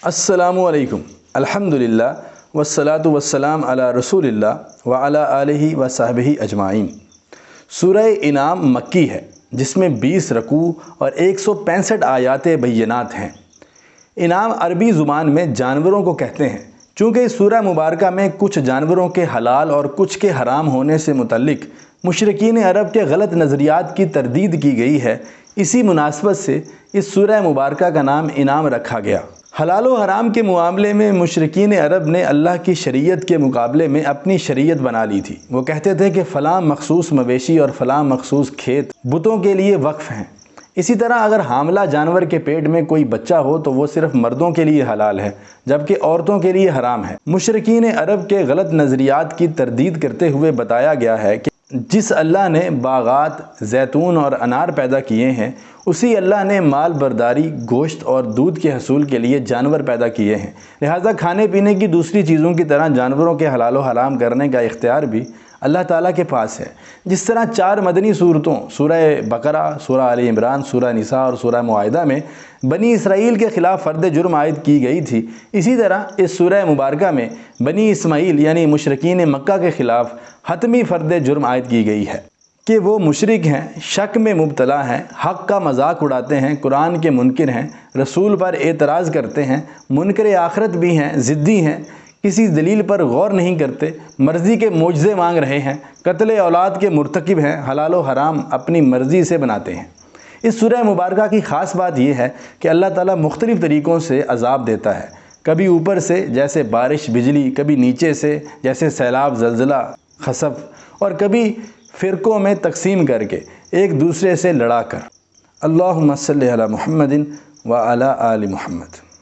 السلام علیکم، الحمدللہ والصلاة والسلام علی رسول اللہ وعلی آلہ وصحبہ اجمعین۔ سورہ انعام مکی ہے جس میں 20 رکوع اور 165 آیات بینات ہیں۔ انعام عربی زبان میں جانوروں کو کہتے ہیں۔ چونکہ اس سورہ مبارکہ میں کچھ جانوروں کے حلال اور کچھ کے حرام ہونے سے متعلق مشرکین عرب کے غلط نظریات کی تردید کی گئی ہے، اسی مناسبت سے اس سورہ مبارکہ کا نام انعام رکھا گیا۔ حلال و حرام کے معاملے میں مشرکین عرب نے اللہ کی شریعت کے مقابلے میں اپنی شریعت بنا لی تھی۔ وہ کہتے تھے کہ فلاں مخصوص مویشی اور فلاں مخصوص کھیت بتوں کے لیے وقف ہیں۔ اسی طرح اگر حاملہ جانور کے پیٹ میں کوئی بچہ ہو تو وہ صرف مردوں کے لیے حلال ہے جبکہ عورتوں کے لیے حرام ہے۔ مشرکین عرب کے غلط نظریات کی تردید کرتے ہوئے بتایا گیا ہے کہ جس اللہ نے باغات، زیتون اور انار پیدا کیے ہیں، اسی اللہ نے مال برداری، گوشت اور دودھ کے حصول کے لیے جانور پیدا کیے ہیں۔ لہٰذا کھانے پینے کی دوسری چیزوں کی طرح جانوروں کے حلال و حرام کرنے کا اختیار بھی اللہ تعالیٰ کے پاس ہے۔ جس طرح 4 مدنی صورتوں سورہ بقرہ، سورہ آل عمران، سورہ نساء اور سورہ معاہدہ میں بنی اسرائیل کے خلاف فرد جرم عائد کی گئی تھی، اسی طرح اس سورہ مبارکہ میں بنی اسماعیل یعنی مشرکین مکہ کے خلاف حتمی فرد جرم عائد کی گئی ہے کہ وہ مشرک ہیں، شک میں مبتلا ہیں، حق کا مذاق اڑاتے ہیں، قرآن کے منکر ہیں، رسول پر اعتراض کرتے ہیں، منکر آخرت بھی ہیں، ضدی ہیں، کسی دلیل پر غور نہیں کرتے، مرضی کے معجزے مانگ رہے ہیں، قتل اولاد کے مرتکب ہیں، حلال و حرام اپنی مرضی سے بناتے ہیں۔ اس سورہ مبارکہ کی خاص بات یہ ہے کہ اللہ تعالیٰ مختلف طریقوں سے عذاب دیتا ہے، کبھی اوپر سے جیسے بارش بجلی، کبھی نیچے سے جیسے سیلاب، زلزلہ، خسف، اور کبھی فرقوں میں تقسیم کر کے ایک دوسرے سے لڑا کر۔ اللہم صلی علی محمد وعلی آل محمد۔